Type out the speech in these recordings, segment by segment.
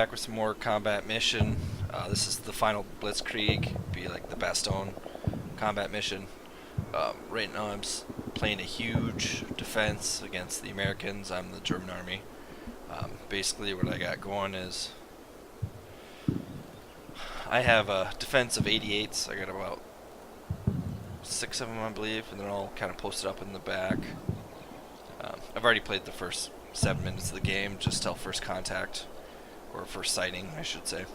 back with some more combat mission. This is the final Blitzkrieg, be like the Bastogne combat mission. Right now I'm playing a huge defense against the Americans. I'm the German army. Basically what I got going is I have a defense of 88s. I got about 6 of them, I believe, and they're all kind of posted up in the back. I've already played the first 7 minutes of the game, just till first contact, or first sighting, I should say.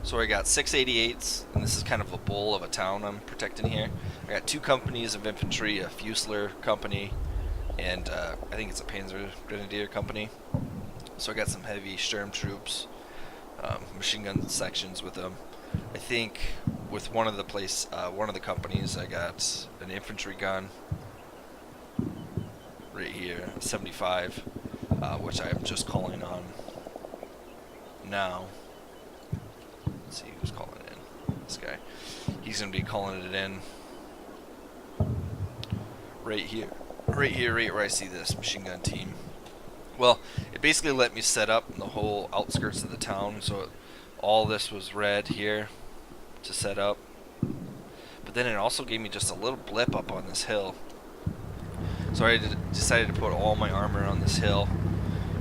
So I got 6 88s, and this is kind of a bowl of a town I'm protecting here. I got 2 companies of infantry, a Fusilier company, and I think it's a Panzer Grenadier company. So I got some heavy Sturm troops, machine gun sections with them. I think with one of the companies, I got an infantry gun right here, 75, which I'm just calling on now. Let's see who's calling it in. This guy. He's going to be calling it in right here, right where I see this machine gun team. Well, it basically let me set up the whole outskirts of the town, so all this was red here to set up. But then it also gave me just a little blip up on this hill. So I decided to put all my armor on this hill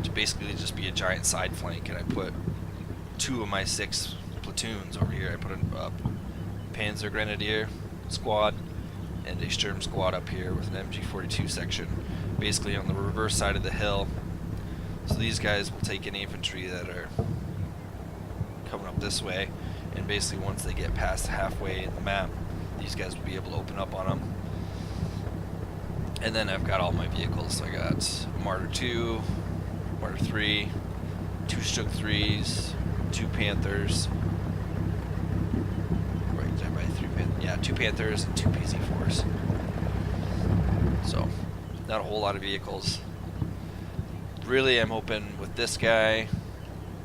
to basically just be a giant side flank, and I put 2 of my 6 platoons over here. I put a Panzer Grenadier squad and a Sturm squad up here with an MG42 section, basically on the reverse side of the hill. So these guys will take any infantry that are coming up this way, and basically once they get past halfway in the map, these guys will be able to open up on them. And then I've got all my vehicles. So I got Marder 2, Marder 3, 2 Stug 3s, 2 Panthers. Right, did I buy 3 Panthers? Yeah, 2 Panthers and 2 PZ4s. So, not a whole lot of vehicles. Really, I'm hoping with this guy,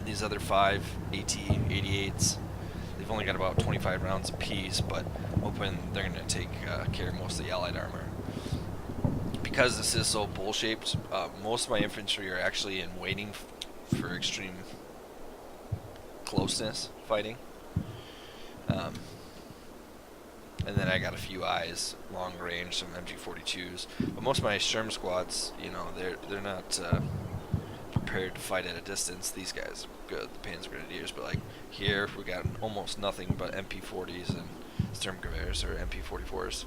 these other 5 AT-88s, they've only got about 25 rounds apiece, but I'm hoping they're going to take care of most of the Allied armor. Because this is so bowl-shaped, most of my infantry are actually in waiting for extreme closeness fighting. And then I got a few eyes, long range, some MG42s. But most of my Sherm squads, you know, they're not prepared to fight at a distance. These guys are good, the Panzer Grenadiers, but like here we got almost nothing but MP40s and Sturmgewehrs or MP44s.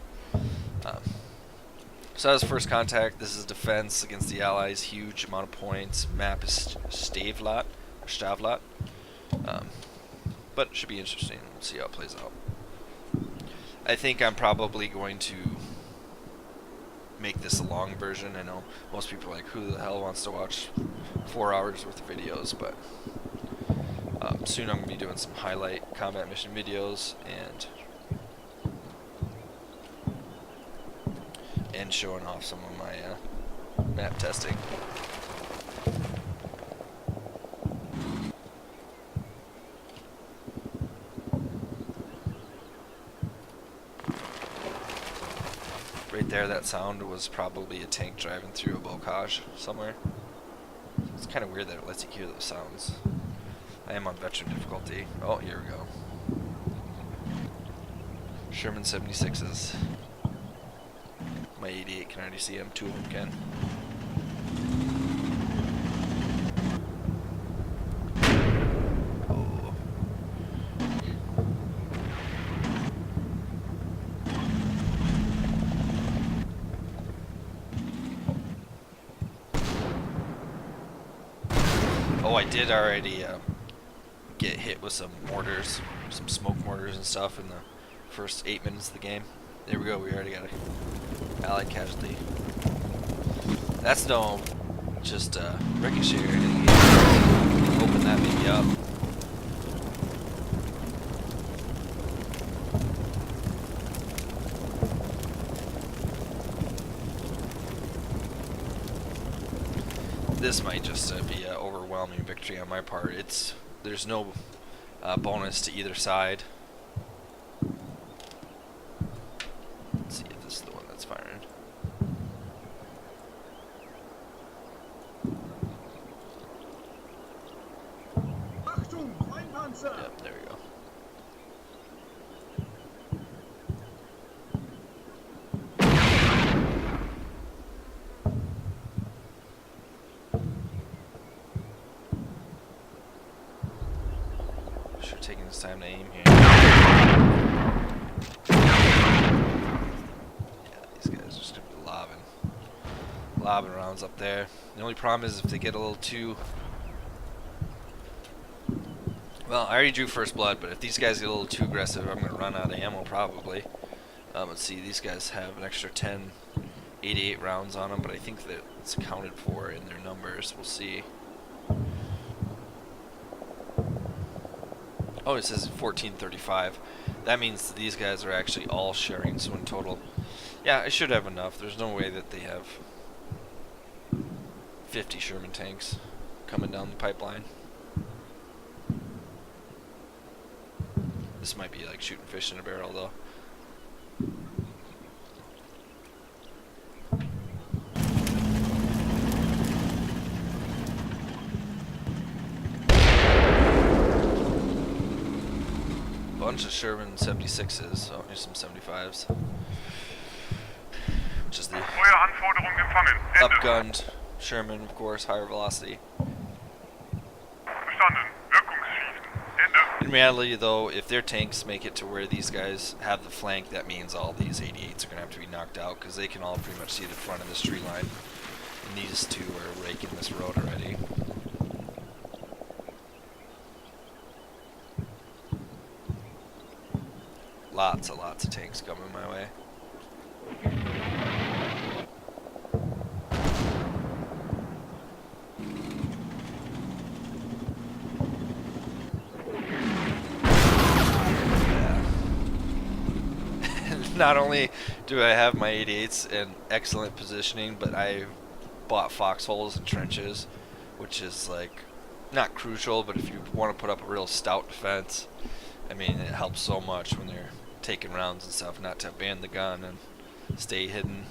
So that was first contact. This is defense against the Allies. Huge amount of points. Map is Stavelot. But it should be interesting. We'll see how it plays out. I think I'm probably going to make this a long version. I know most people are like, who the hell wants to watch 4 hours worth of videos, but soon I'm going to be doing some highlight combat mission videos and showing off some of my map testing. Right there, that sound was probably a tank driving through a bocage somewhere. It's kind of weird that it lets you hear those sounds. I am on veteran difficulty. Oh, here we go. Sherman 76s. My 88 can already see them. 2 of them can. Oh, I did already get hit with some mortars, some smoke mortars and stuff in the first 8 minutes of the game. There we go, we already got an Allied casualty. That's no just ricochet or anything. Open that baby up. This might just be an overwhelming victory on my part. There's no bonus to either side. Let's see if this is the one that's firing. Yep, there we go. Sure, taking his time to aim here. Yeah, these guys are just gonna be lobbing rounds up there. The only problem is if they get a little too... Well, I already drew first blood, but if these guys get a little too aggressive, I'm gonna run out of ammo probably. Let's see, these guys have an extra 10 88 rounds on them, but I think that it's accounted for in their numbers. We'll see. Oh, it says 1435. That means these guys are actually all sharing, so in total, yeah, I should have enough. There's no way that they have 50 Sherman tanks coming down the pipeline. This might be like shooting fish in a barrel, though. Bunch of Sherman 76s, so here's some 75s. Which is the upgunned Sherman, of course, higher velocity. In reality, though, if their tanks make it to where these guys have the flank, that means all these 88s are going to have to be knocked out, because they can all pretty much see the front of this tree line. And these two are raking this road already. Lots of tanks coming my way. Yeah. Not only do I have my 88s in excellent positioning, but I bought foxholes and trenches, which is like not crucial, but if you want to put up a real stout defense, I mean, it helps so much when they're taking rounds and stuff, not to abandon the gun and stay hidden.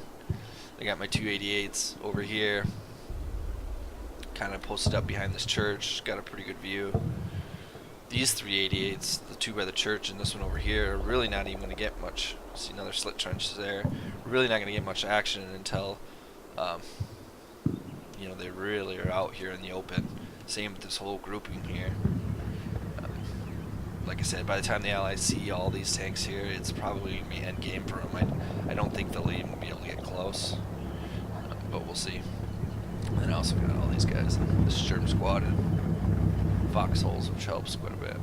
I got my 288s over here, kind of posted up behind this church, got a pretty good view. These 388s, the two by the church and this one over here, are really not even going to get much. See another slit trench there. Really not going to get much action until, you know, they really are out here in the open. Same with this whole grouping here. Like I said, by the time the Allies see all these tanks here, it's probably going to be end game for them. I don't think they'll even be able to get close, but we'll see. And then I also got all these guys, this Sherm squad and foxholes, which helps quite a bit.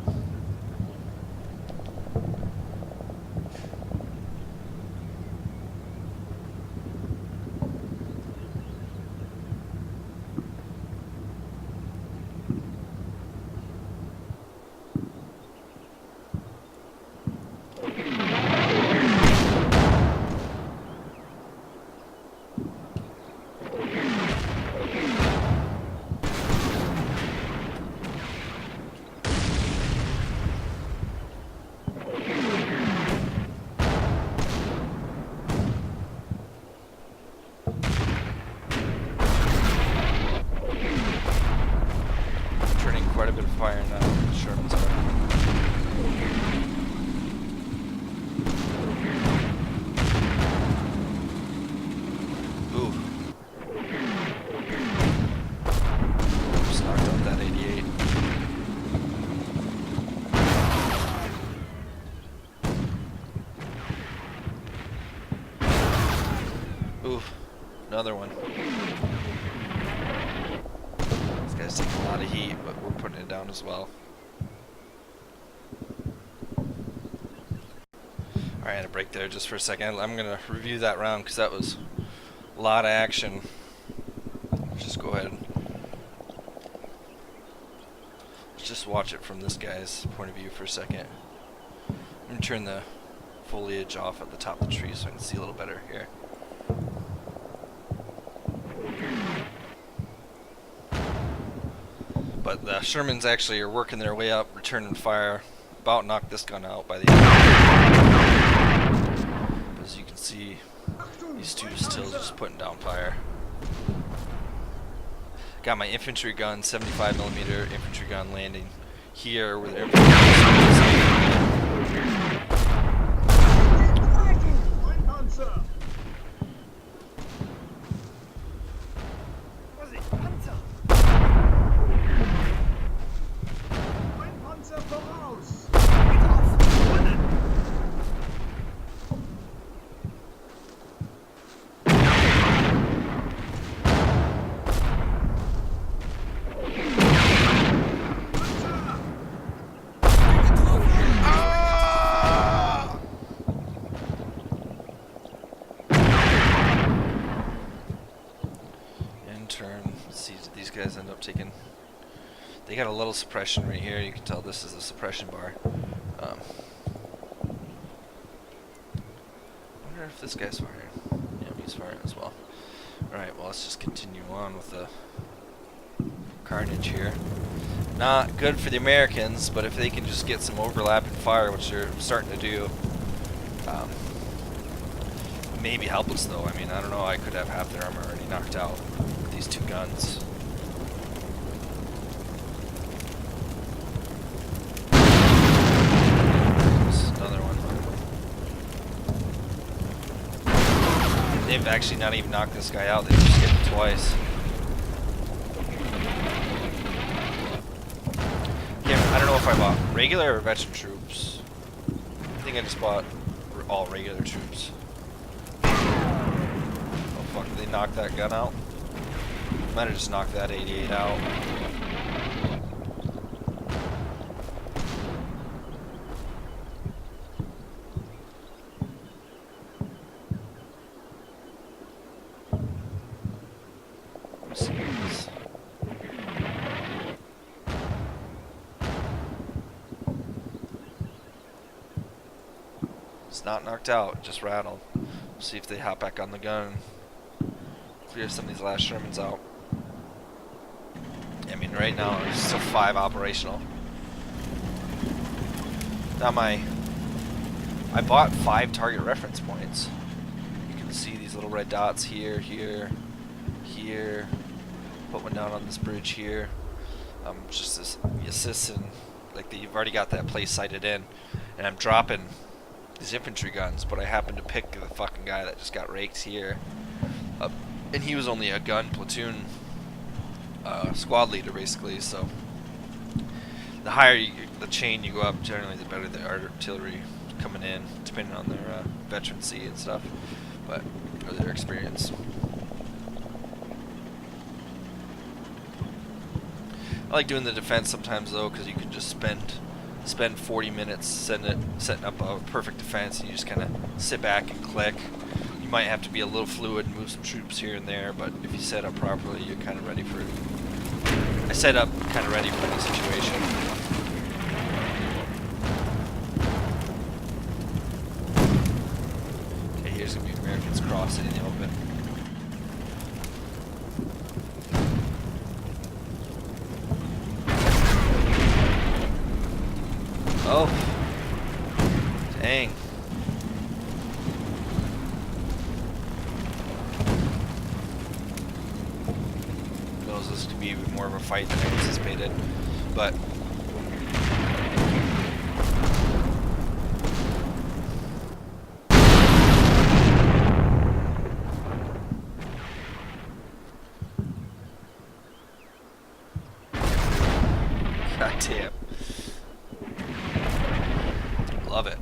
Quite a bit of fire now. The Shermans are. Ooh. Just knocked out that 88. Ooh. Another one. This guy's taking a lot of heat, but we're putting it down as well. Alright, I had a break there just for a second. I'm going to review that round because that was a lot of action. Let's just go ahead. Let's just watch it from this guy's point of view for a second. I'm going to turn the foliage off at the top of the tree so I can see a little better here. But the Shermans actually are working their way up, returning fire. About knocked this gun out by the end. As you can see, these two still just putting down fire. Got my infantry gun, 75mm infantry gun landing here where they're guys end up taking. They got a little suppression right here. You can tell this is a suppression bar. I wonder if this guy's firing. Yeah, he's firing as well. Alright, well, let's just continue on with the carnage here. Not good for the Americans, but if they can just get some overlapping fire, which they're starting to do, maybe help us though. I mean, I don't know. I could have half their armor already knocked out with these two guns. They've actually not even knocked this guy out, they just hit him twice. Yeah, I don't know if I bought regular or veteran troops. I think I just bought all regular troops. Oh fuck, did they knock that gun out? Might have just knocked that 88 out. It's not knocked out, just rattled. We'll see if they hop back on the gun and clear some of these last Shermans out. I mean, right now there's still 5 operational. Now I bought 5 target reference points. You can see these little red dots here, here, here. Put one down on this bridge here. Just this assistant, like you've already got that place sighted in, and I'm dropping these infantry guns, but I happened to pick the fucking guy that just got raked here, and he was only a gun platoon squad leader basically. So the higher the chain you go up, generally the better the artillery coming in, depending on their veterancy and stuff, but or their experience. I like doing the defense sometimes though, because you can just spend 40 minutes setting up a perfect defense, and you just kind of sit back and click. You might have to be a little fluid and move some troops here and there, but if you set up properly, you're kind of ready for it. I set up kind of ready for the situation. Okay, here's gonna be Americans crossing in the open. Oh, dang. Knows this could be even more of a fight than I anticipated, but god damn. Love it.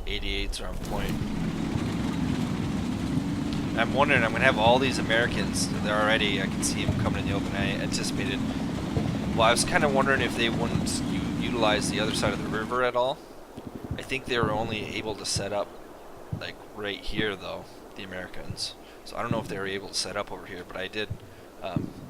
These 88s are on point. I'm wondering, I'm going to have all these Americans, they're already, I can see them coming in the open. I anticipated, well, I was kind of wondering if they wouldn't utilize the other side of the river at all. I think they were only able to set up, like, right here, though, the Americans. So I don't know if they were able to set up over here, but I did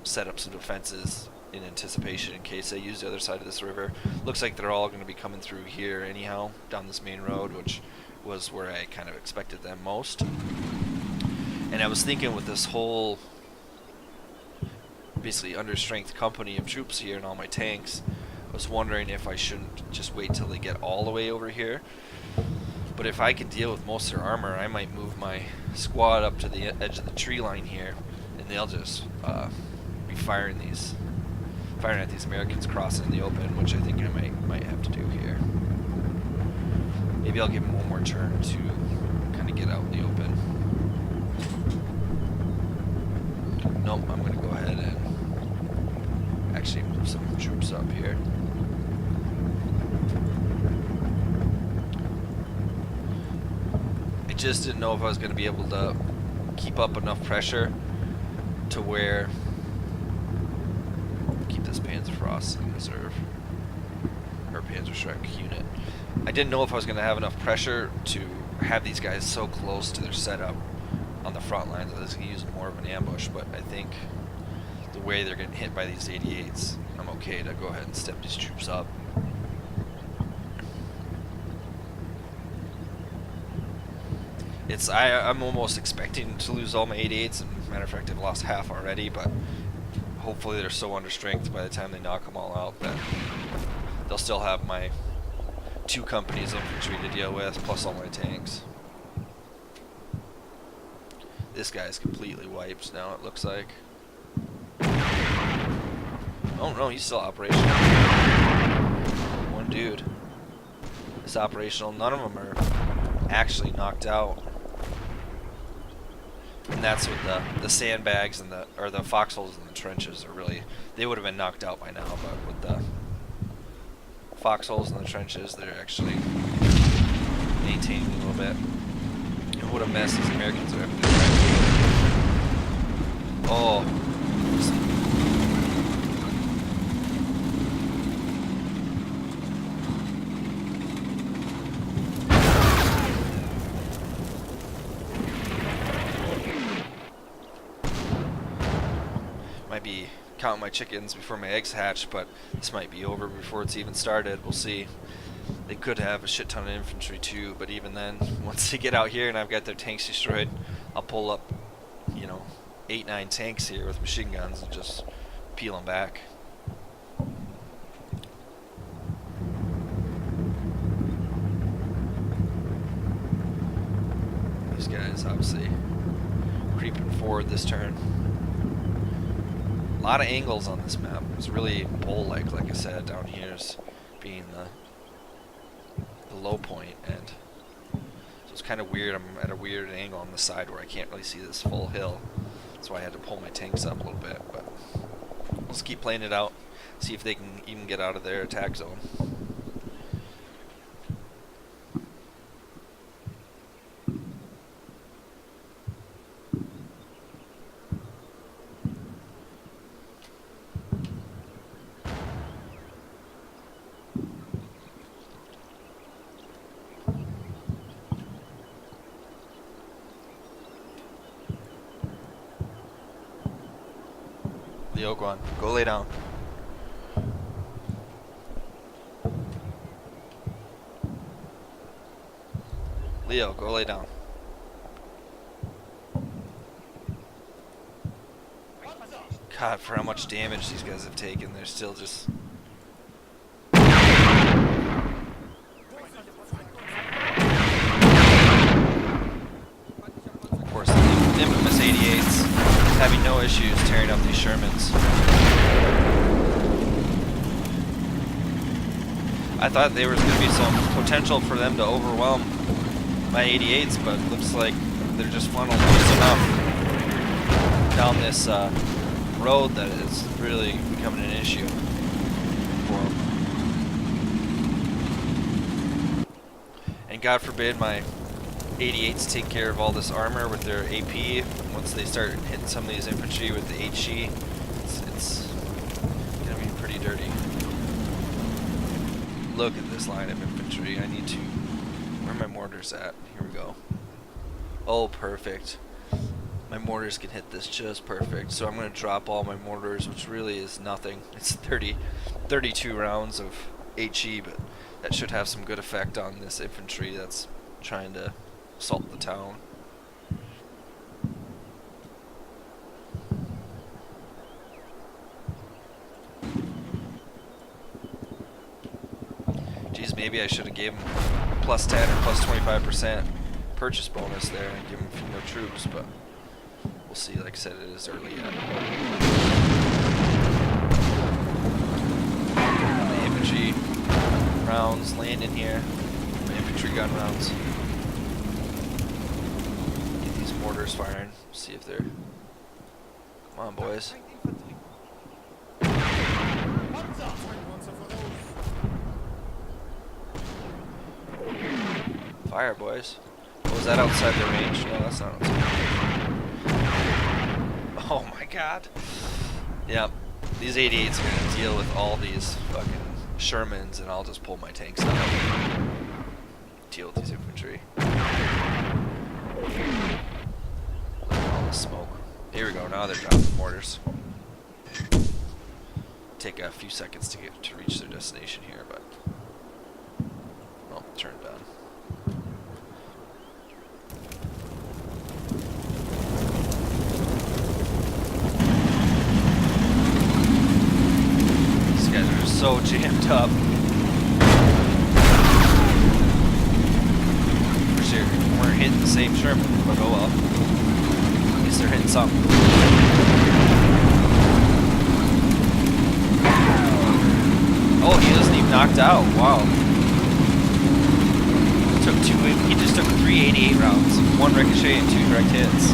set up some defenses in anticipation in case they use the other side of this river. Looks like they're all going to be coming through here anyhow, down this main road, which was where I kind of expected them most. And I was thinking with this whole basically understrength company of troops here and all my tanks, I was wondering if I shouldn't just wait till they get all the way over here. But if I can deal with most of their armor, I might move my squad up to the edge of the tree line here, and they'll just be firing these firing at these Americans crossing in the open, which I think I might have to do here. Maybe I'll give him one more turn to kind of get out in the open. Nope, I'm going to go ahead and actually move some troops up here. I just didn't know if I was going to be able to keep up enough pressure to where keep this Panzerfaust in reserve, or Panzerschreck unit. I didn't know if I was going to have enough pressure to have these guys so close to their setup on the front lines that I was going to use more of an ambush, but I think the way they're getting hit by these 88s, I'm okay to go ahead and step these troops up. I'm almost expecting to lose all my 88s, and matter of fact I've lost half already, but hopefully they're so under strength by the time they knock them all out that they'll still have my 2 companies infantry to deal with, plus all my tanks. This guy's completely wiped now, it looks like. Oh no, he's still operational. One dude is operational. None of them are actually knocked out. And that's with the sandbags and the foxholes in the trenches are really, they would have been knocked out by now, but with the foxholes in the trenches, they're actually maintaining a little bit. And what a mess these Americans are having to do. Oh. Might be counting my chickens before my eggs hatch, but this might be over before it's even started. We'll see. They could have a shit ton of infantry too, but even then, once they get out here and I've got their tanks destroyed, I'll pull up, you know, 8-9 tanks here with machine guns and just peel them back. These guys obviously creeping forward this turn. A lot of angles on this map. It's really bowl-like I said. Down here's being the low point, and so it's kind of weird. I'm at a weird angle on the side where I can't really see this full hill. That's why I had to pull my tanks up a little bit, but let's keep playing it out, see if they can even get out of their attack zone. Leo, go on. Go lay down. Leo, go lay down. God, for how much damage these guys have taken, they're still just... Of course, the infamous 88s having no issues tearing up these Shermans. I thought there was going to be some potential for them to overwhelm my 88s, but it looks like they're just funneled close enough down this road that is really becoming an issue for them. And God forbid my 88s take care of all this armor with their AP. Once they start hitting some of these infantry with the HE, it's gonna be pretty dirty. Look at this line of infantry. I need to... Where are my mortars at? Here we go. Oh, perfect. My mortars can hit this just perfect. So I'm gonna drop all my mortars, which really is nothing. It's 32 rounds of HE, but that should have some good effect on this infantry that's trying to assault the town. Geez, maybe I should have gave him a plus 10 or plus 25% purchase bonus there and give him a few more troops, but we'll see. Like I said, it is early yet. rounds landing here. My infantry gun rounds. Get these mortars firing. See if they're... Come on, boys. Fire, boys. Oh, was that outside the range? No, that's not outside. Oh my god. Yep. These 88s are going to deal with all these fucking Shermans, and I'll just pull my tanks out. Deal with these infantry. Look at all the smoke. Here we go, now they're dropping mortars. Take a few seconds to get to reach their destination here, but... Oh, turned down. So jammed up. For sure. We're hitting the same Sherman, but oh well. At least they're hitting something. Oh, he wasn't even knocked out. Wow. He just took 3 88 rounds. 1 ricochet and 2 direct hits.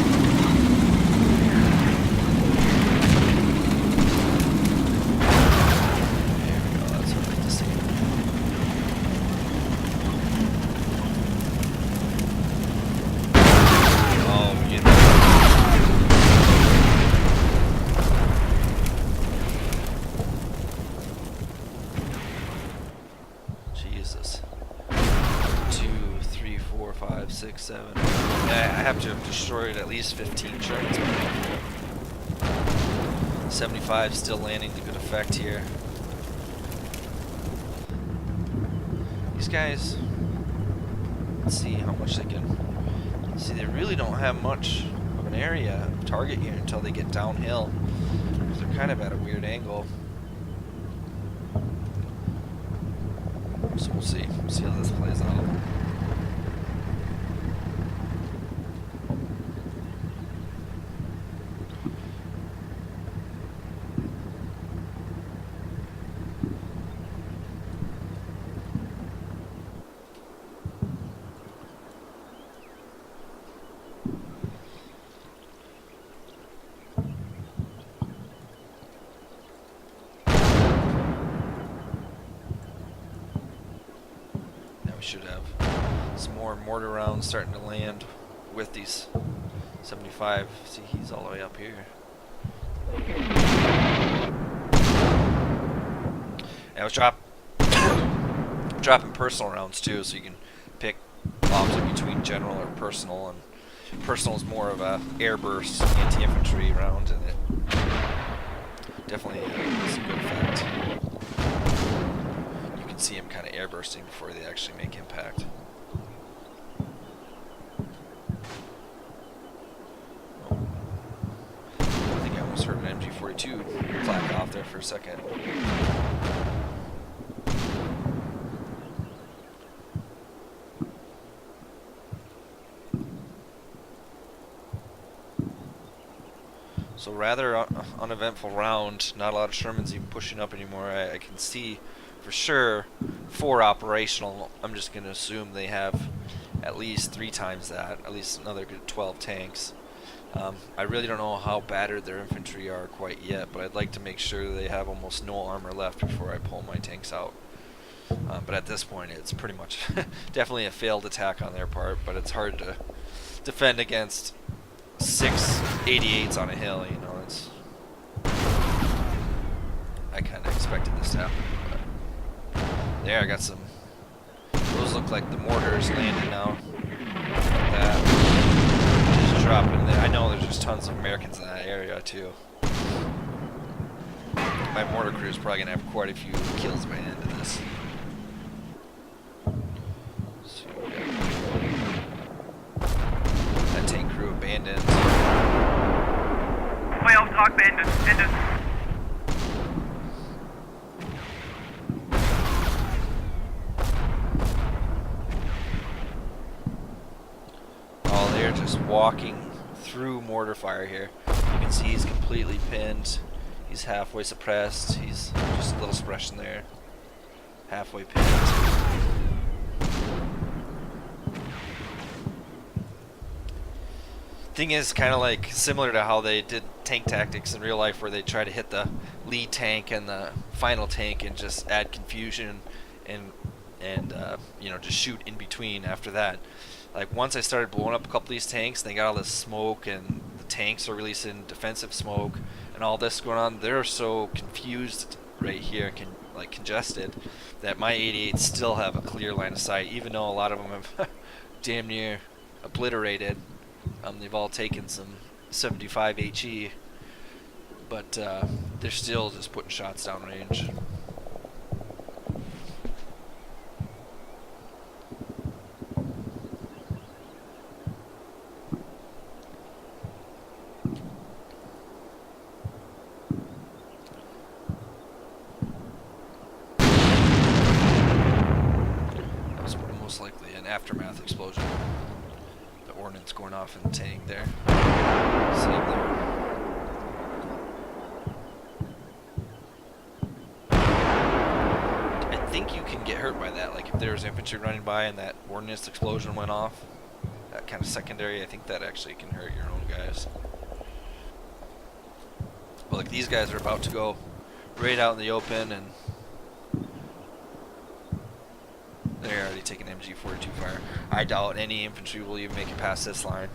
Jesus. 2, 3, 4, 5, 6, 7. I have to have destroyed at least 15 Shermans. 75 still landing to good effect here. These guys, let's see how much they can. See, they really don't have much of an area of target here until they get downhill. They're kind of at a weird angle. So we'll see. See how this plays out. Should have some more mortar rounds starting to land with these 75. See, he's all the way up here. And I was dropping personal rounds too, so you can pick option between general or personal. And personal is more of a airburst anti-infantry round, and it definitely has a good effect. See them kind of airbursting before they actually make impact. Oh. I think I almost heard an MG42 clack off there for a second. So rather uneventful round, not a lot of Shermans even pushing up anymore. I can see for sure 4 operational. I'm just going to assume they have at least 3 times that, at least another good 12 tanks. I really don't know how battered their infantry are quite yet, but I'd like to make sure they have almost no armor left before I pull my tanks out. But at this point it's pretty much definitely a failed attack on their part, but it's hard to defend against 6 88s on a hill, you know. It's I kind of expected this to happen. There, I got some. Those look like the mortars landing now. Like that. Just dropping there. I know there's just tons of Americans in that area too. My mortar crew is probably gonna have quite a few kills by the end of this. So, that tank crew abandoned. My Auftrag beendet. Ende. Just walking through mortar fire here. You can see he's completely pinned. He's halfway suppressed. He's just a little suppression there. halfway pinned. Thing is, kind of like similar to how they did tank tactics in real life, where they try to hit the lead tank and the final tank and just add confusion and you know, just shoot in between after that. Like once I started blowing up a couple of these tanks, and they got all this smoke, and the tanks are releasing defensive smoke, and all this going on. They're so confused right here, like congested, that my 88s still have a clear line of sight, even though a lot of them have damn near obliterated. They've all taken some 75 HE, but they're still just putting shots down range. That was most likely an aftermath explosion. The ordnance going off in the tank there. Same there. I think you can get hurt by that. Like if there's infantry running by and that ordnance explosion went off, that kind of secondary, I think that actually can hurt your own guys. But like these guys are about to go right out in the open, and they're already taking MG42 fire. I doubt any infantry will even make it past this line.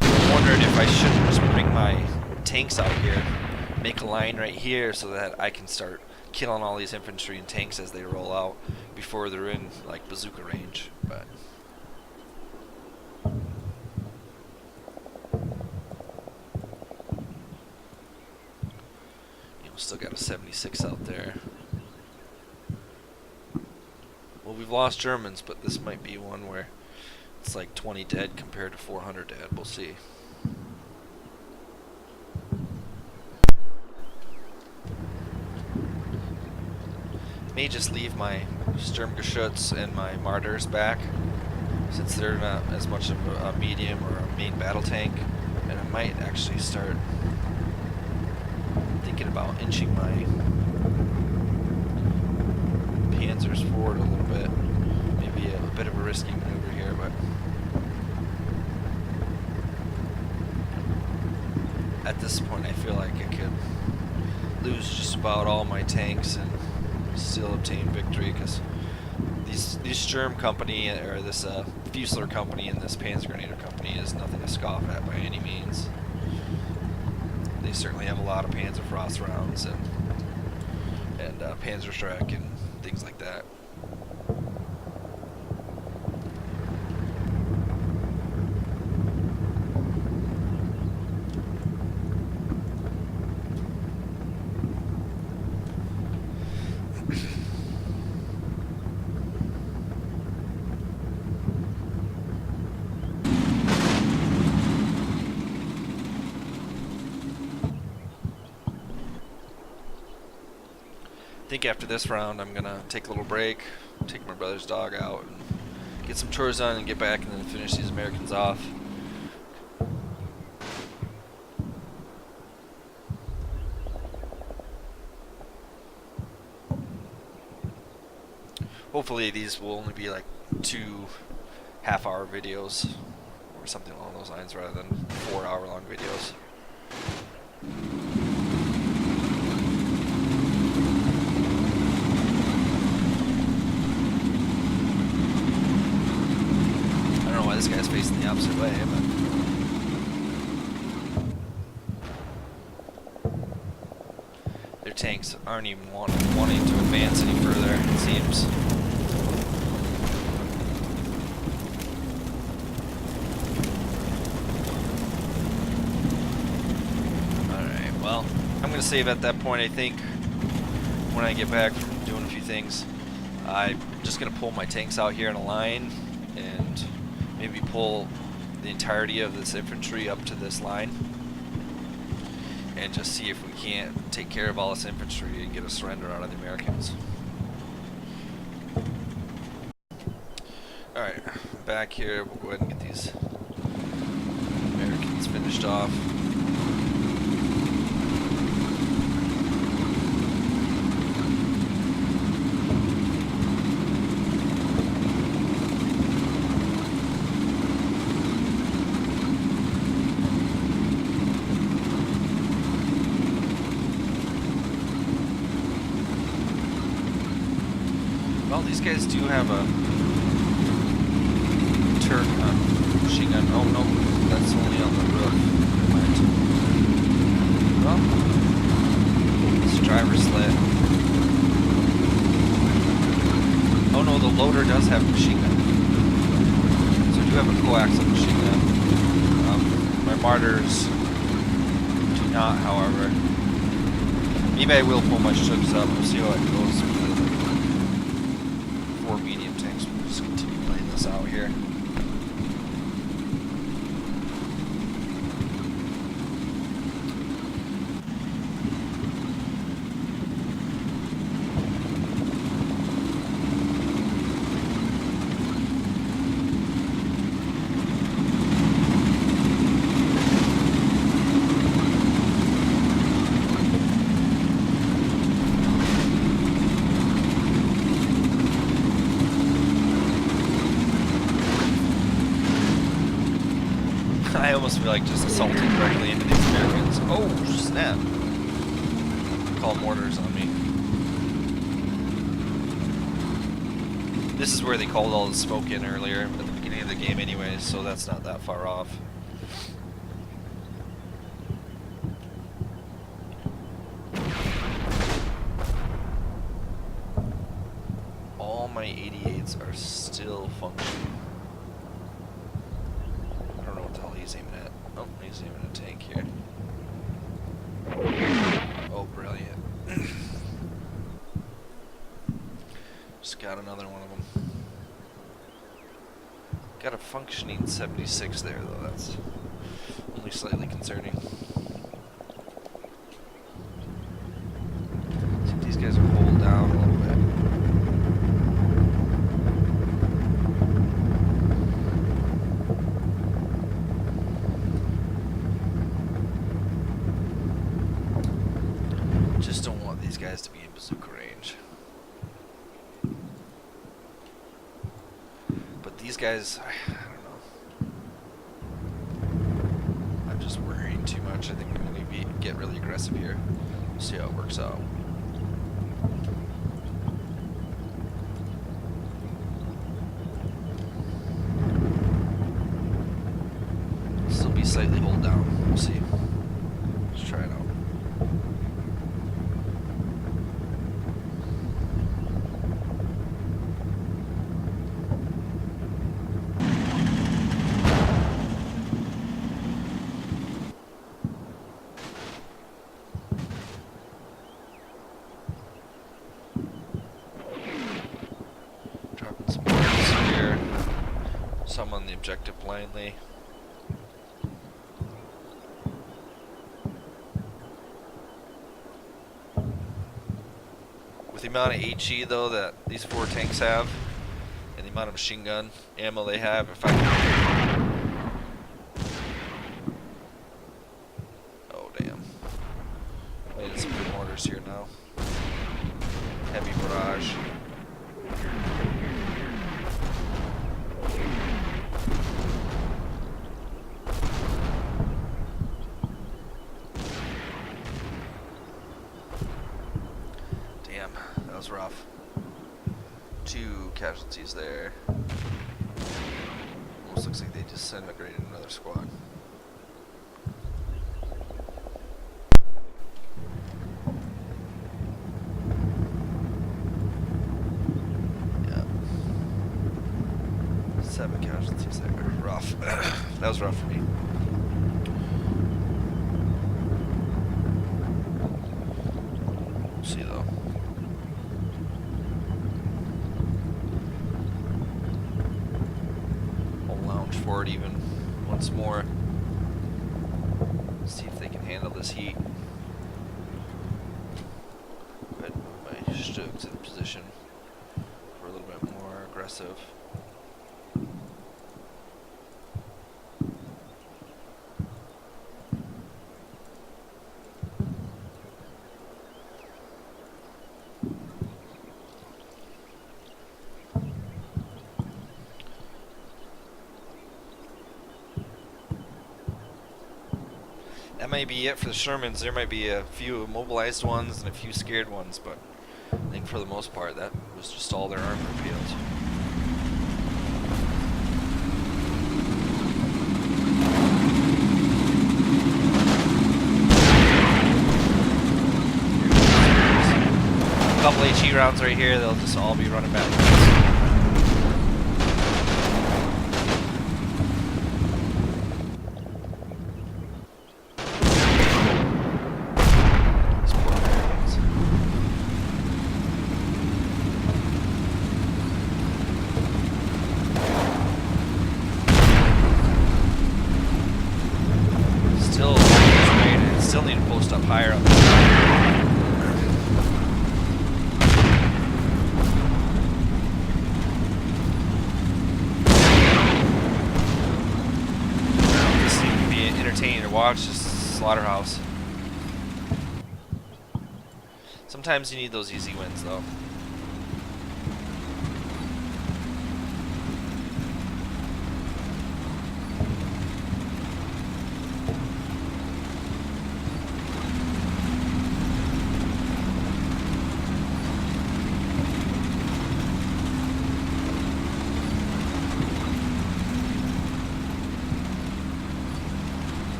I'm wondering if I shouldn't just bring my tanks out here, make a line right here so that I can start killing all these infantry and tanks as they roll out before they're in like bazooka range. But you know, still got a 76 out there. Well, we've lost Shermans, but this might be one where it's like 20 dead compared to 400 dead. We'll see. May just leave my Sturmgeschütz and my Martyrs back, since they're not as much of a medium or a main battle tank, and I might actually start thinking about inching my Panzers forward a little bit. Maybe a bit of a risky maneuver here, but at this point I feel like I could lose just about all my tanks and still obtain victory, because these Sturm company, or this Fusilier company and this Panzergrenadier company is nothing to scoff at by any means. They certainly have a lot of Panzerfrost rounds and Panzerschreck and things like that. I think after this round I'm gonna take a little break, take my brother's dog out, and get some chores done and get back and then finish these Americans off. Hopefully these will only be like 2 half-hour videos or something along those lines, rather than 4-hour-long videos. This guy's facing the opposite way, but their tanks aren't even wanting to advance any further, it seems. Alright, well, I'm going to save at that point, I think, when I get back from doing a few things. I'm just going to pull my tanks out here in a line, and maybe pull the entirety of this infantry up to this line and just see if we can't take care of all this infantry and get a surrender out of the Americans. Alright, back here, we'll go ahead and get these Americans finished off. these guys do have a turret machine gun. Oh no, that's only on the roof. Never mind. Well, it's driver's slit. Oh no, the loader does have a machine gun. So I do have a coaxial machine gun. My martyrs do not, however. Maybe I will pull my shooks up. We'll see how it goes with the 4 medium tanks. We'll just continue playing this out here. I almost feel like just assaulting directly into these Americans. Oh, snap. Call mortars on me. This is where they called all the smoke in earlier, at the beginning of the game anyways, so that's not that far off. All my 88s are still functioning. He's aiming at. Oh, he's aiming at a tank here. Oh, brilliant. Just got another one of them. Got a functioning 76 there, though. That's only slightly concerning. See if these guys are pulled down a little bit. Just don't want these guys to be in bazooka range. But these guys, I don't know. I'm just worrying too much. I think I'm going to get really aggressive here. We'll see how it works out. Still be slightly hold down. We'll see. Let's try it out. Some on the objective blindly. With the amount of HE though that these 4 tanks have, and the amount of machine gun ammo they have, if I can... Oh damn. I need some good mortars here now. Heavy barrage. That was rough. 2 casualties there. Almost looks like they just disintegrated another squad. Yeah. 7 casualties there. Rough. That was rough for me. We'll see though. Forward even once more. See if they can handle this heat. But my Stokes in position for a little bit more aggressive. That might be it for the Shermans. There might be a few immobilized ones and a few scared ones, but I think for the most part that was just all their armor peeled. A couple HE rounds right here, they'll just all be running back. Still need to post up higher up. This thing can be entertaining to watch, this slaughterhouse. Sometimes you need those easy wins though.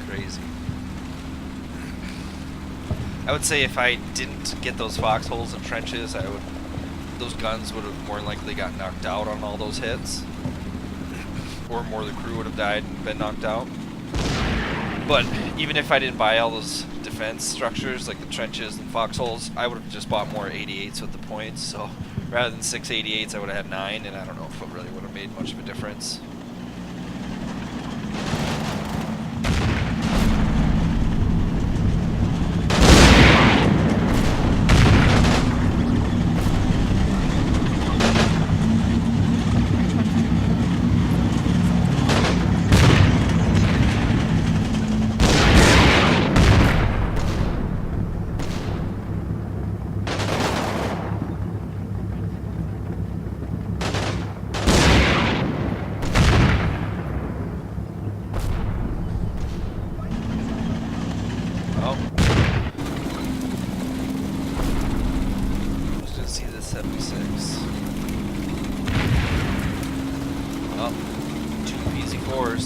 Crazy. I would say if I didn't get those foxholes and trenches, those guns would have more likely got knocked out on all those hits, or more of the crew would have died and been knocked out. But even if I didn't buy all those defense structures like the trenches and foxholes, I would have just bought more 88s with the points. So rather than 6 88s, I would have had 9, and I don't know if it really would have made much of a difference.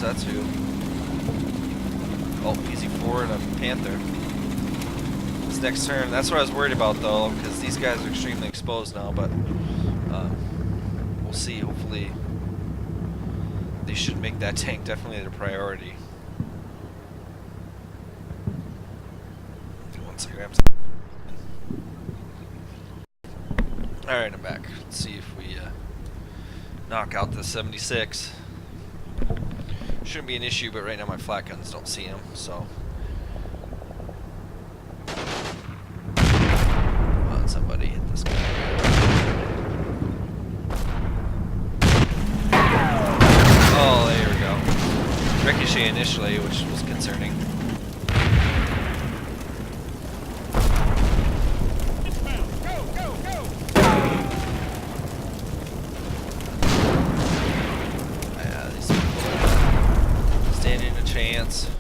That's who. Oh, PZ4 and a Panther. This next turn, that's what I was worried about though, because these guys are extremely exposed now, but we'll see. Hopefully they should make that tank definitely their priority. Once I grab some. Alright, I'm back. Let's see if we knock out the 76. Shouldn't be an issue, but right now my flat guns don't see him, so. Come on, somebody hit this guy. Oh, there we go. Ricochet initially, which was concerning. Chance.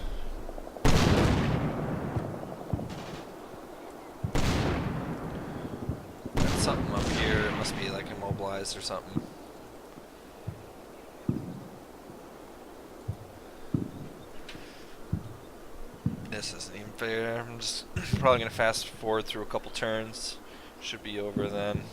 Got something up here. It must be like immobilized or something. This isn't even fair. I'm just probably gonna fast forward through a couple turns. Should be over then.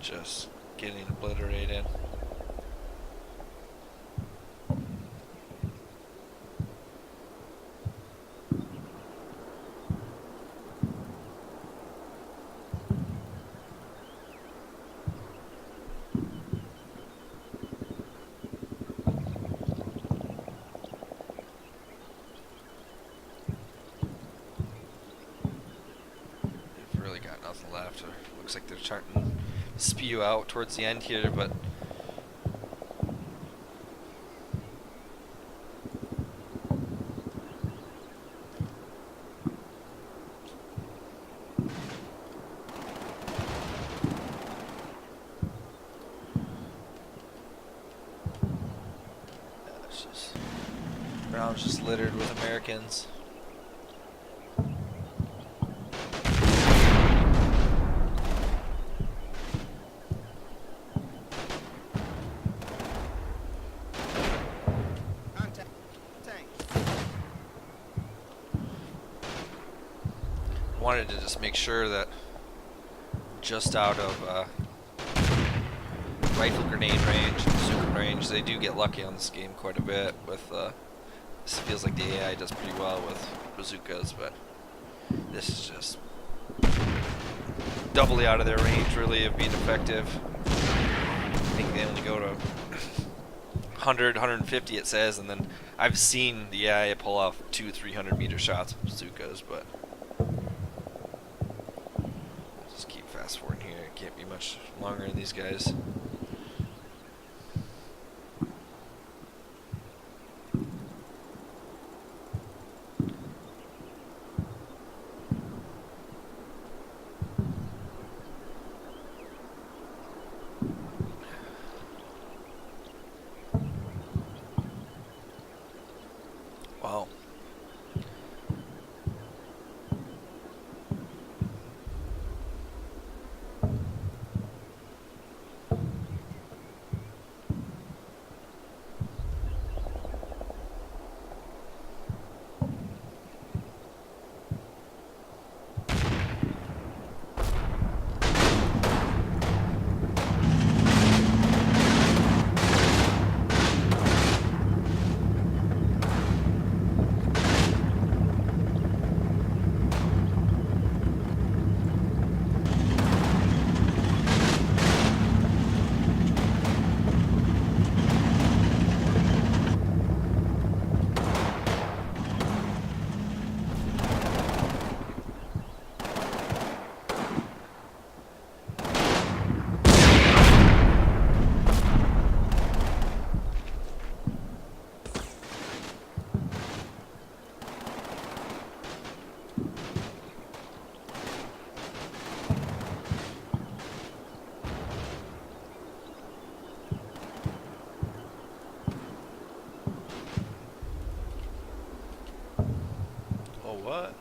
Just getting obliterated. They've really got nothing left. Looks like they're starting to spew out towards the end here, but it's just ground's just littered with Americans. Wanted to just make sure that just out of rifle grenade range and bazooka range, they do get lucky on this game quite a bit with this feels like the AI does pretty well with bazookas, but this is just doubly out of their range really of being effective. I think they only go to 100, 150 it says, and then I've seen the AI pull off 200-300 meter shots with bazookas, but just keep fast forwarding here. It can't be much longer than these guys. Wow. What?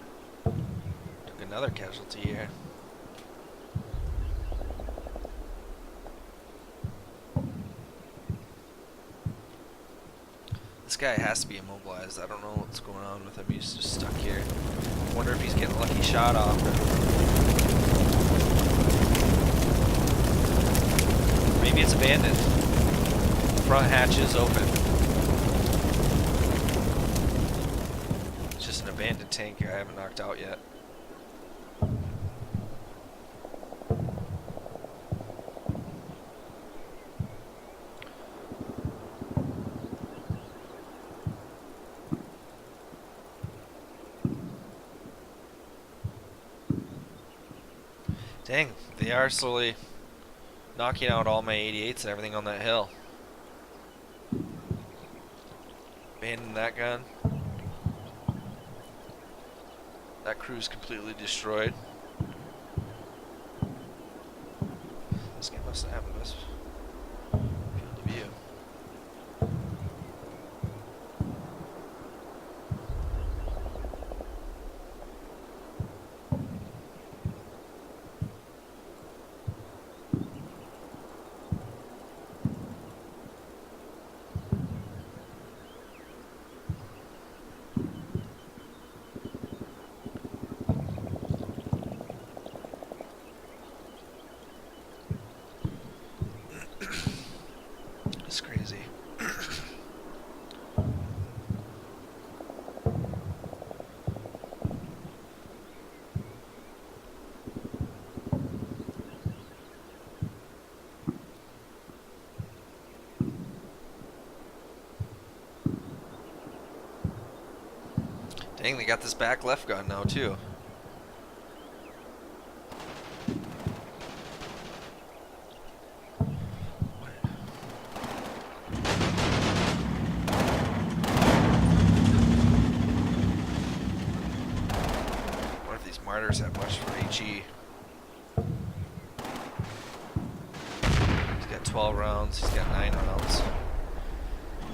Took another casualty here. This guy has to be immobilized. I don't know what's going on with him. He's just stuck here. I wonder if he's getting a lucky shot off. Maybe it's abandoned. Front hatch is open. An abandoned tank I haven't knocked out yet. Dang, they are slowly knocking out all my 88s and everything on that hill. Abandoned that gun. That crew's completely destroyed. This guy must have this field of view. It's crazy. Dang, they got this back left gun now too. martyrs have much for HE. He's got 12 rounds, he's got 9 rounds.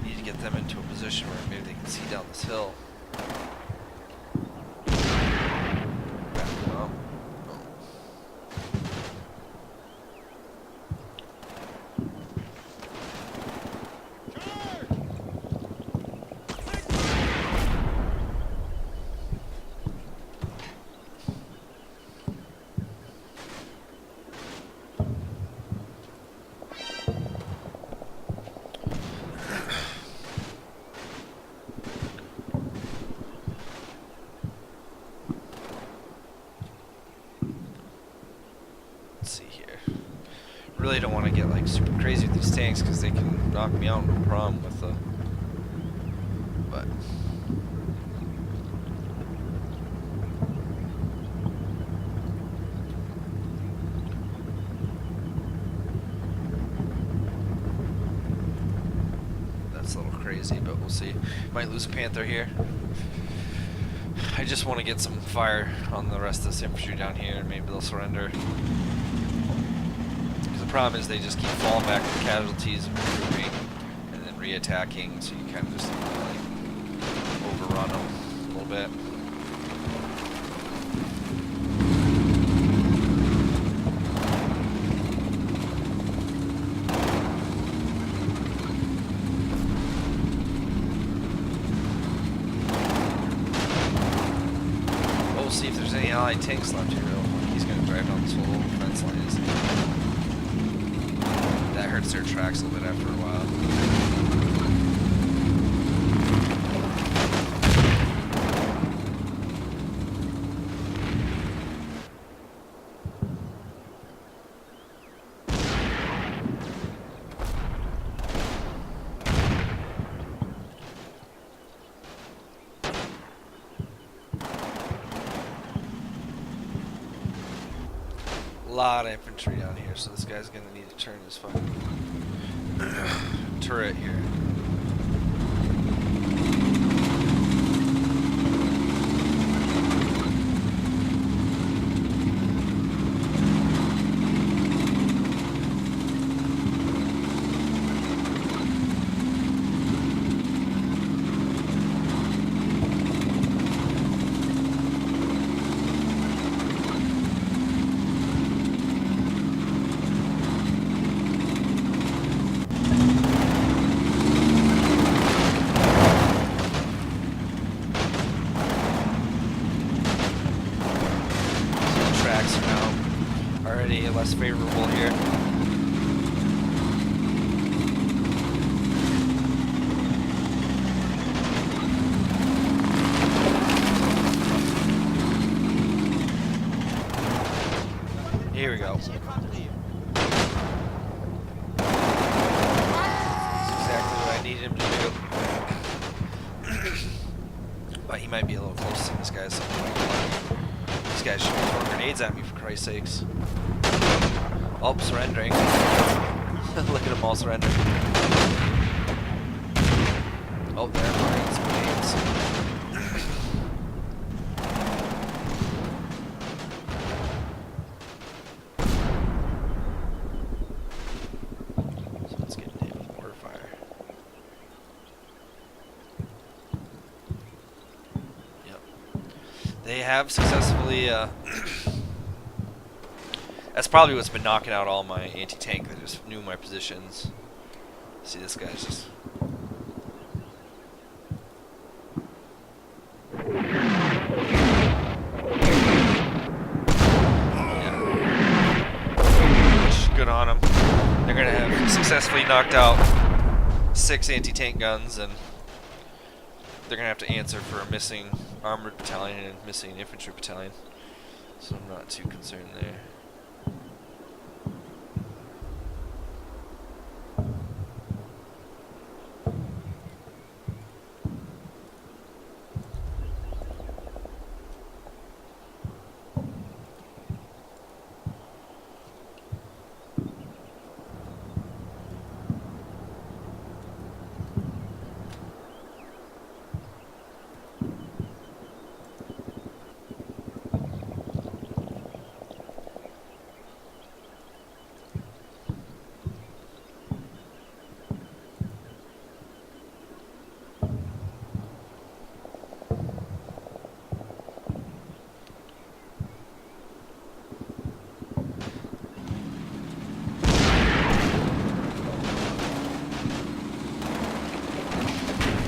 Need to get them into a position where maybe they can see down this hill. Back them up. Really don't want to get like super crazy with these tanks because they can knock me out, no problem with the. But that's a little crazy, but we'll see. Might lose a Panther here. I just want to get some fire on the rest of this infantry down here, and maybe they'll surrender. The problem is they just keep falling back to casualties and regrouping and then re-attacking, so you kind of just like overrun them a little bit. We'll see if there's any allied tanks left here. He's going to drive down this whole fence line, isn't he? That hurts their tracks a little bit after a while. A lot of infantry down here, so this guy's gonna need to turn his fucking turret here. Less favorable here. Here we go. That's exactly what I needed him to do. But he might be a little close to this guy at some point. These guys should be throwing grenades at me, for Christ's sakes. Oh, surrendering. Look at them all surrendering. Oh, they're firing some grenades. So let's get hit with mortar fire. Yep. They have successfully that's probably what's been knocking out all my anti-tank. They just knew my positions. See, this guy's just... Yeah. Good on them. They're going to have successfully knocked out 6 anti-tank guns, and they're going to have to answer for a missing armored battalion and missing infantry battalion. So I'm not too concerned there.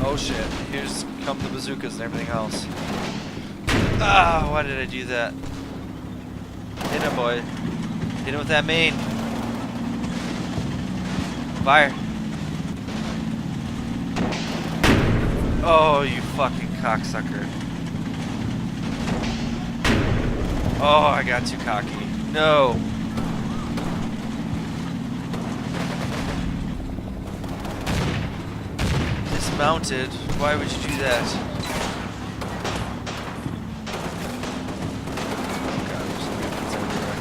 Oh shit, here's come the bazookas and everything else. Ah, why did I do that? Hit him, boy. Hit him with that main. Fire. Oh, you fucking cocksucker. Oh, I got too cocky. No. Dismounted. Why would you do that? Oh god, there's so many things everywhere.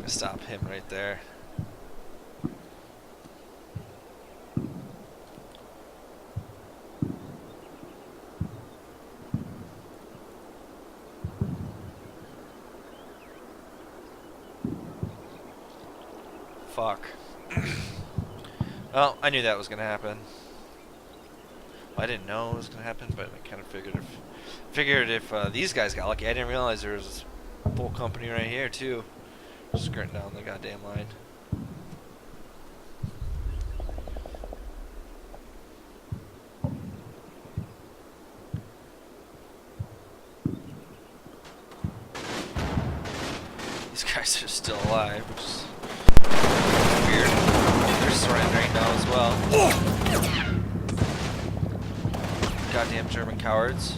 Stop him right there. Fuck. Well, I knew that was gonna happen. Well, I didn't know it was gonna happen, but I kind of figured if these guys got lucky. I didn't realize there was a full company right here too. Skirting down the goddamn line. These guys are still alive, which is weird. They're surrendering now as well. Goddamn German cowards.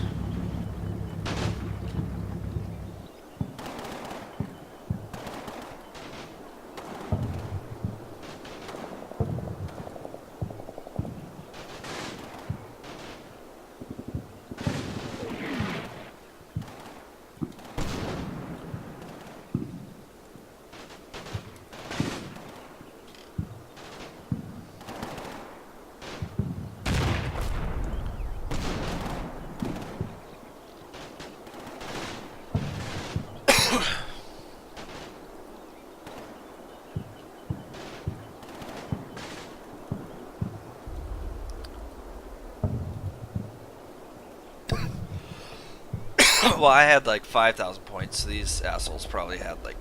Well, I had like 5,000 points. So these assholes probably had like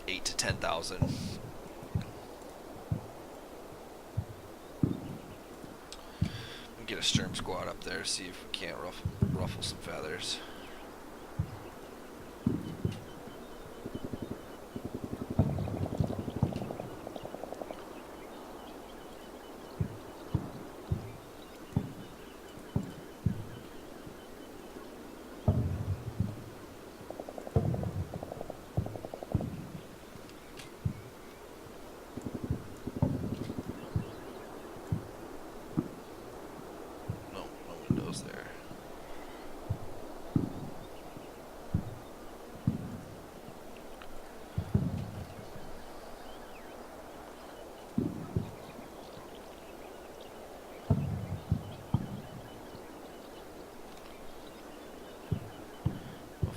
8 to 10,000. Get a Sturm squad up there, see if we can't ruffle some feathers.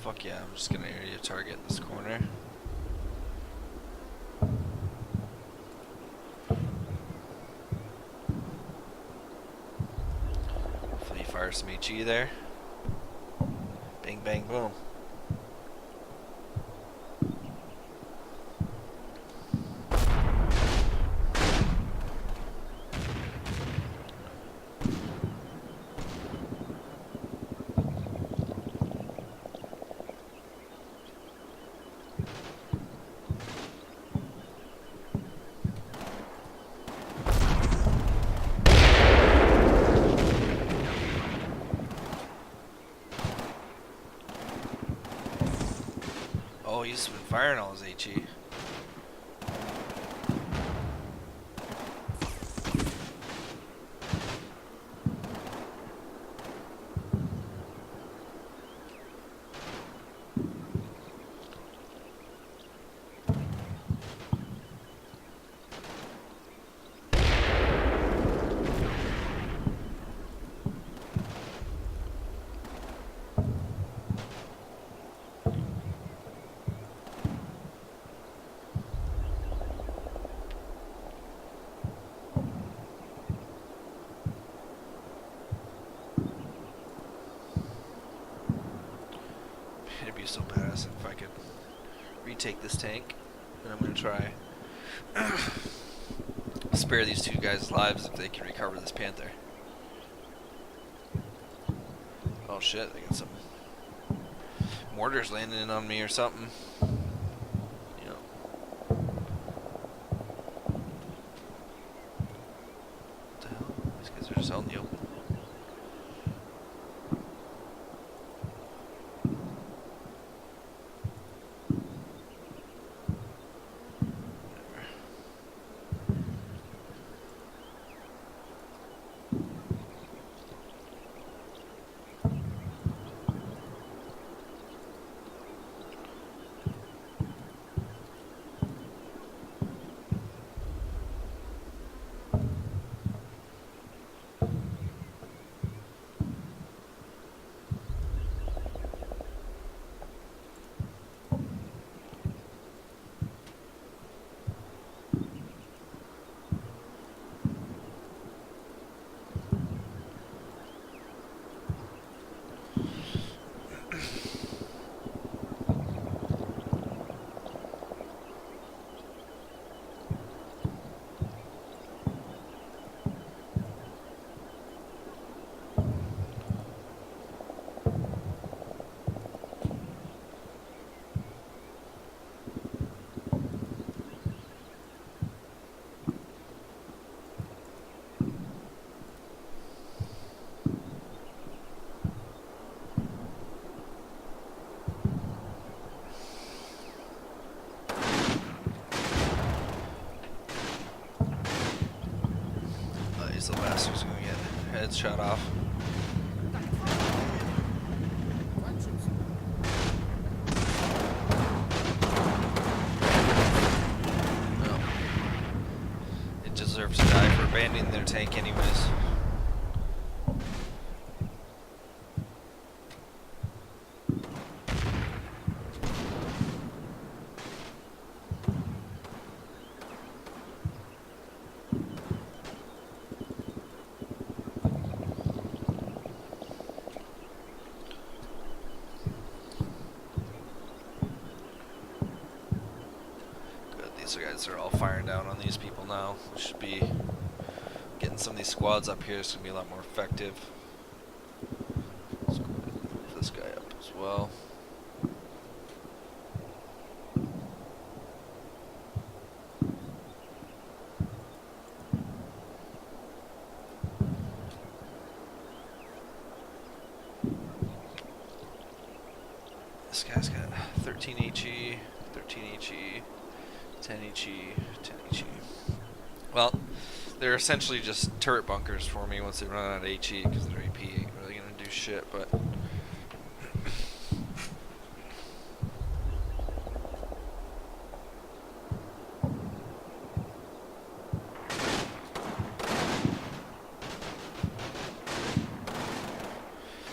Fuck yeah, I'm just gonna area target this corner. Hopefully fire some HE there. Bang bang boom. Oh, he's been firing all his HE. It'd be so badass if I could retake this tank. And I'm gonna try spare these two guys' lives if they can recover this Panther. Oh shit, they got some mortars landing in on me or something. You know. What the hell? These guys are just out in the open. The bastard's gonna get heads shot off. No. It deserves to die for abandoning their tank anyways. These guys are all firing down on these people now. We should be getting some of these squads up here. It's going to be a lot more effective. Let's go ahead and move this guy up as well. This guy's got 13 HE, 13 HE. 10 HE, 10 HE. Well, they're essentially just turret bunkers for me once they run out of HE because their AP ain't really gonna do shit, but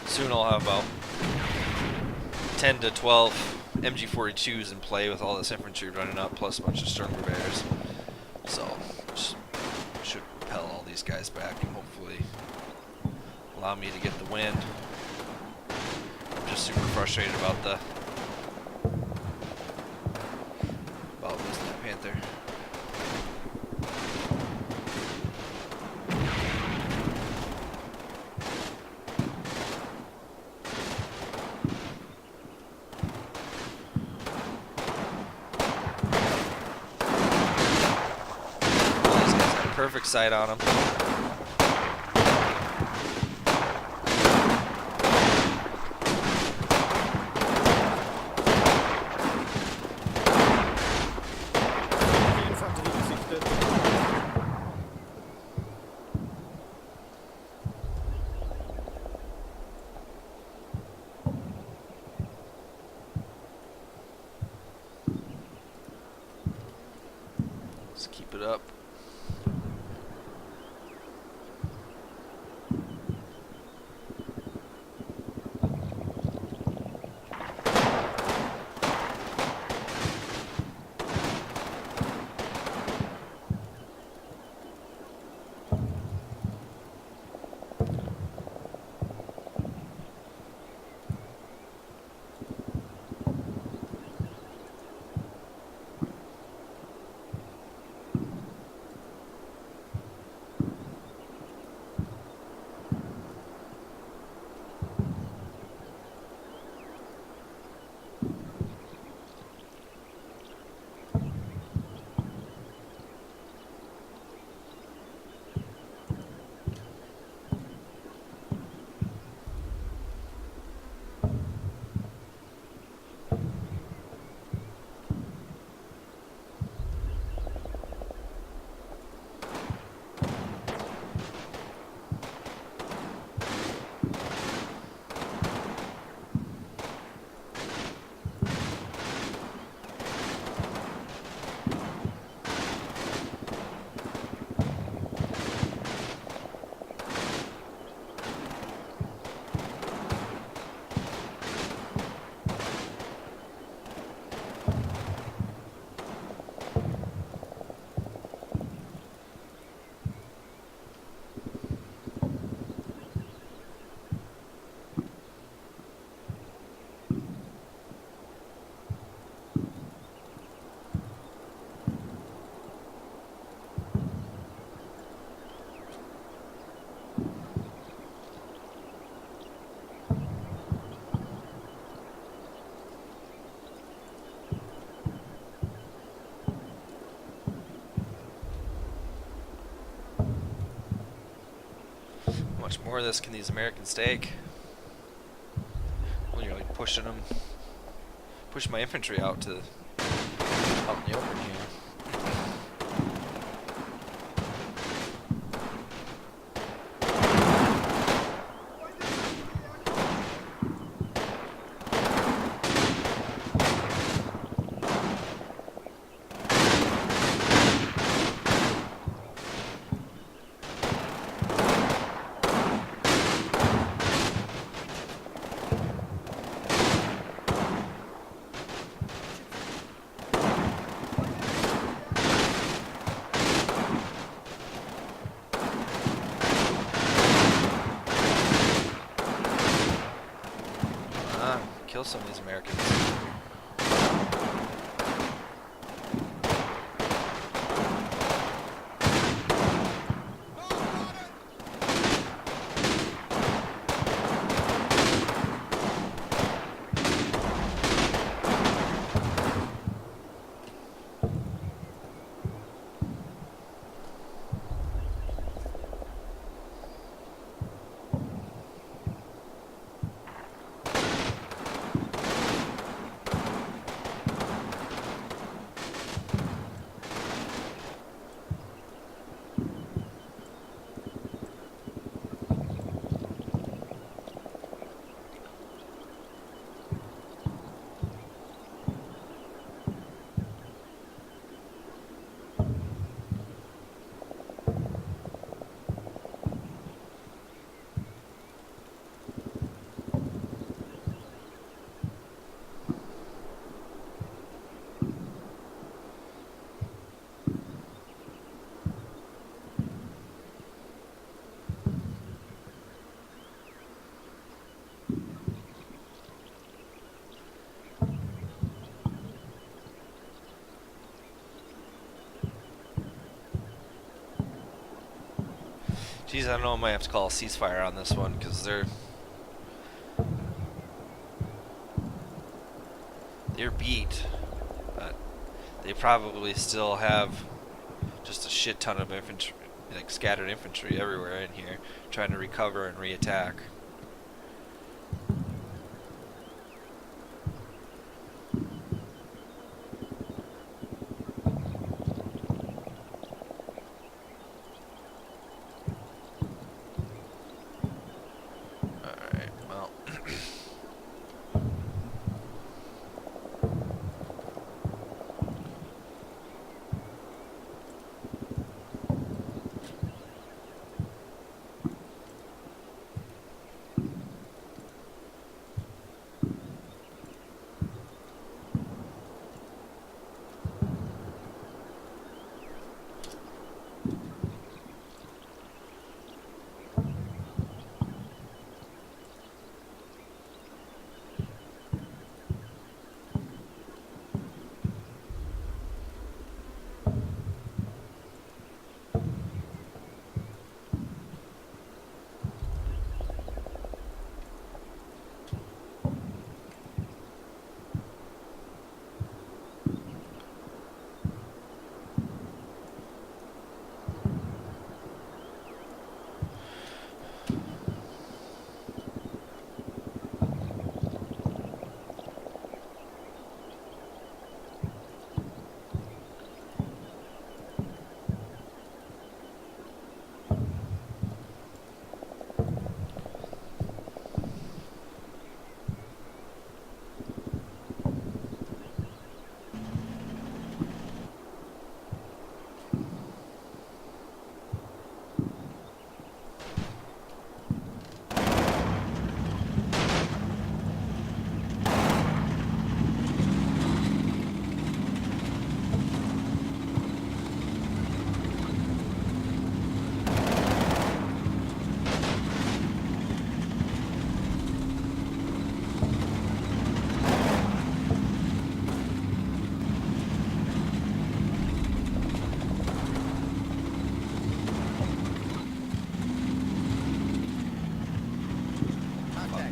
soon I'll have about 10 to 12 MG42s in play with all this infantry running up, plus a bunch of Sturmgewehren. So, should repel all these guys back and hopefully allow me to get the win. I'm just super frustrated about losing that Panther. Perfect sight on him. Let's keep it up. much more of this can these Americans take? When you're like pushing them, pushing my infantry out in the open here. Kill some of these Americans. Geez, I don't know, I might have to call a ceasefire on this one, because they're beat, but they probably still have just a shit ton of infantry, like scattered infantry everywhere in here, trying to recover and re-attack.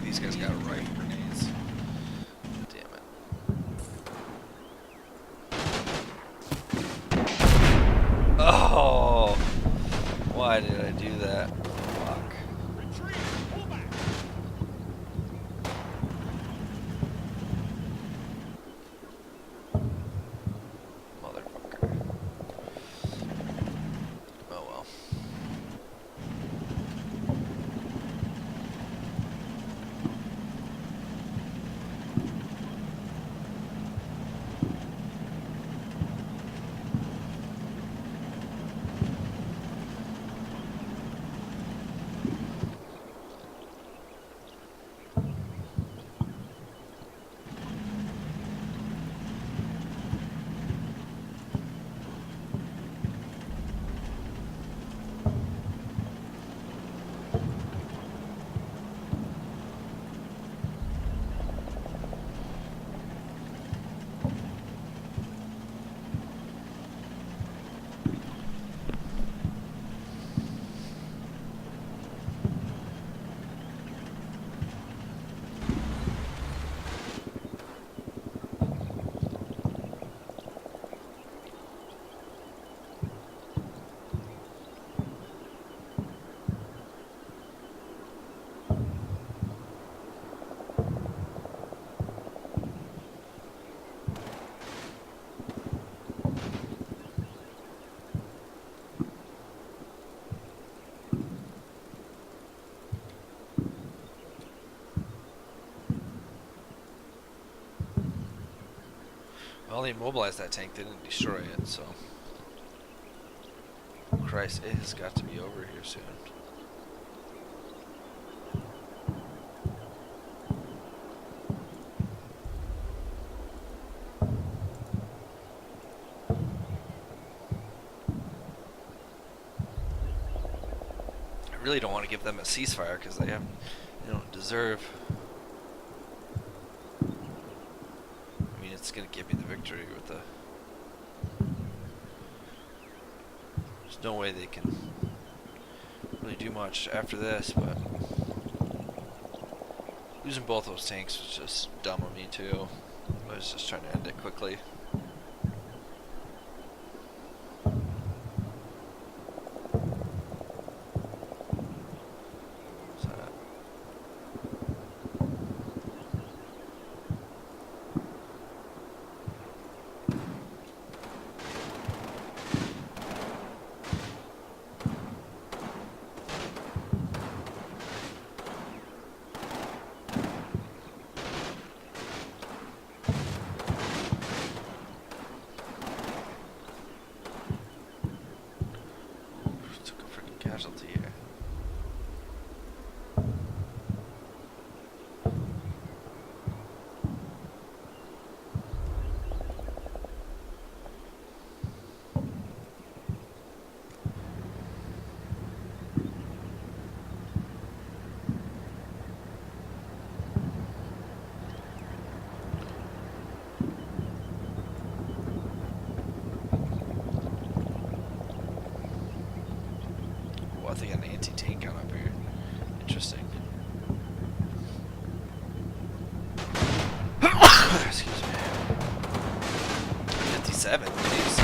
These guys got rifle grenades. Damn it. Oh! Why did I do that? Fuck. Well, they immobilized that tank. They didn't destroy it, so. Christ, it has got to be over here soon. I really don't want to give them a ceasefire because they don't deserve. I mean, it's going to give me the victory with the. There's no way they can really do much after this, but losing both those tanks was just dumb of me too. I was just trying to end it quickly. Casualty here. I think an anti-tank gun up here. Interesting. Excuse me. 57, jeez.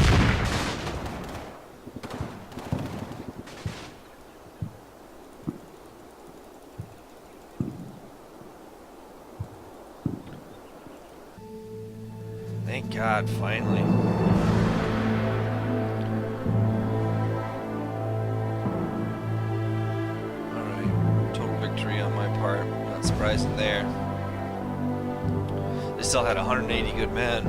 Thank God, finally. Not surprising there. They still had 180 good men.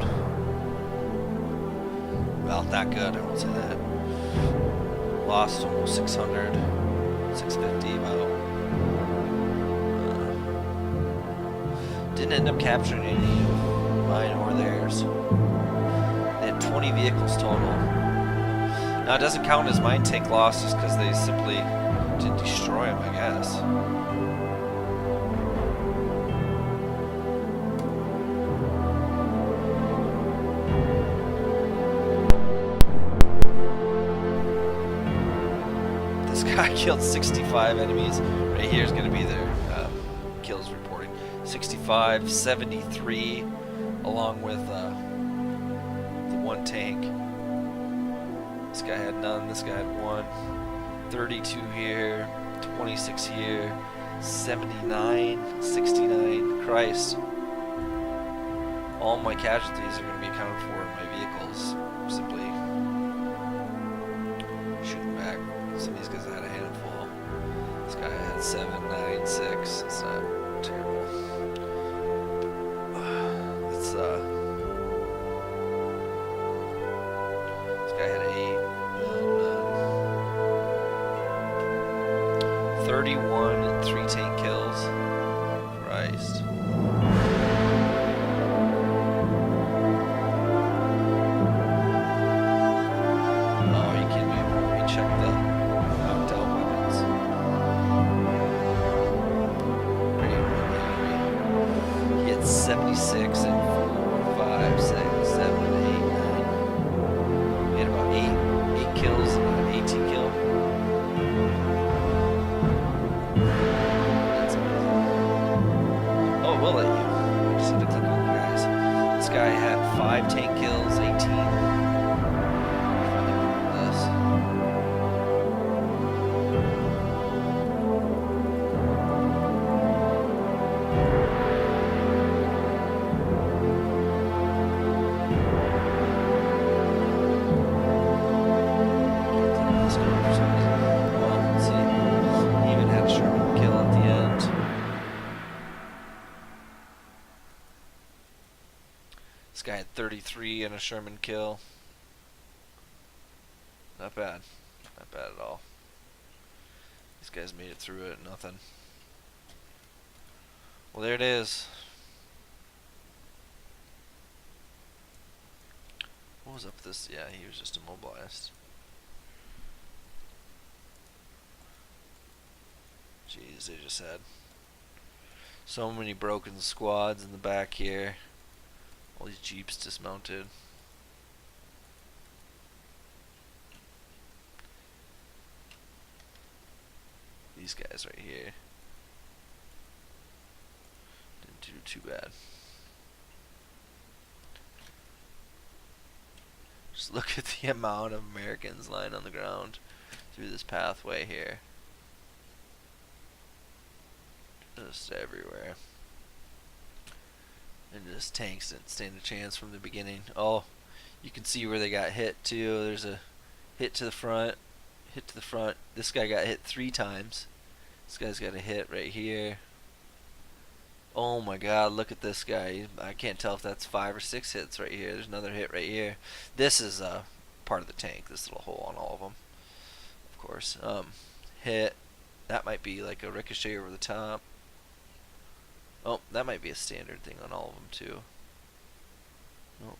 Well, that good, I won't say that. Lost almost 600, 650 about. Didn't end up capturing any of mine or theirs. They had 20 vehicles total. Now it doesn't count as mine tank losses because they simply didn't destroy them, I guess. I killed 65 enemies. Right here is going to be their kills reporting. 65, 73, along with the one tank. This guy had none. This guy had one. 32 here. 26 here. 79, 69. Christ. All my casualties are going to be accounted for in my vehicles. Simply shooting back. Some of these guys had a handful. This guy had 7, 9, 6. It's not terrible. It's this guy had 8, 31 and 3 tank kills. Christ. Oh, you kidding me? Let me check the 76 and 4, 5, 6, 7, 8, 9. We had about 8 kills and an 18 kill. That's amazing. Oh, we'll let you. I just had to click on you guys. This guy had 5 tank kills, 18. This. Well, let's see. He even had a Sherman kill at the end. This guy had 33 and a Sherman kill. Not bad. Not bad at all. These guys made it through it, nothing. Well, there it is. What was up with this? Yeah, he was just immobilized. Jeez, they just had so many broken squads in the back here. All these jeeps dismounted. These guys right here didn't do too bad. Just look at the amount of Americans lying on the ground through this pathway here. Just everywhere. And just tanks didn't stand a chance from the beginning. Oh, you can see where they got hit too. There's a hit to the front, hit to the front. This guy got hit 3 times. This guy's got a hit right here. Oh my god, look at this guy. I can't tell if that's 5 or 6 hits right here. There's another hit right here. This is part of the tank, this little hole on all of them. Of course. Hit. That might be like a ricochet over the top. Oh, that might be a standard thing on all of them too. Nope.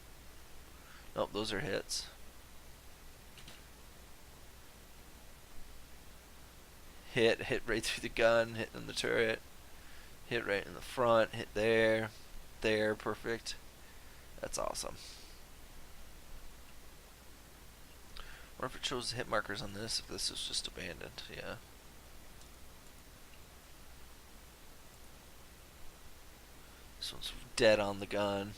Nope, those are hits. Hit right through the gun, hit in the turret. Hit right in the front, hit there, perfect. That's awesome. Wonder if it shows the hit markers on this, if this is just abandoned, yeah. This one's dead on the gun.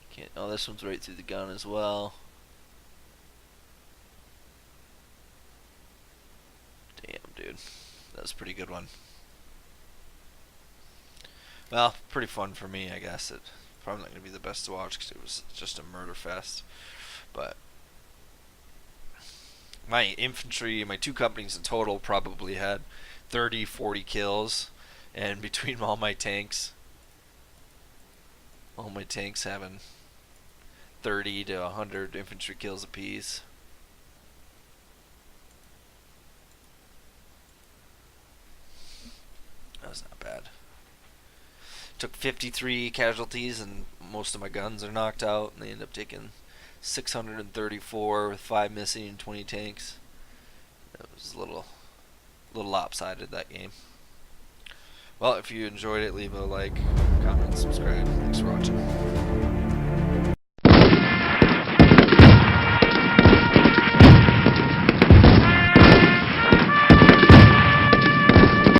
Can't, oh, this one's right through the gun as well. Damn, dude. That was a pretty good one. Well, pretty fun for me, I guess. It's probably not going to be the best to watch because it was just a murder fest. But my infantry, my 2 companies in total probably had 30, 40 kills. And between all my tanks having 30 to 100 infantry kills apiece. That was not bad. Took 53 casualties and most of my guns are knocked out, and they end up taking 634 with 5 missing and 20 tanks. It was a little lopsided, that game. Well, if you enjoyed it, leave a like, comment, subscribe. Thanks for watching.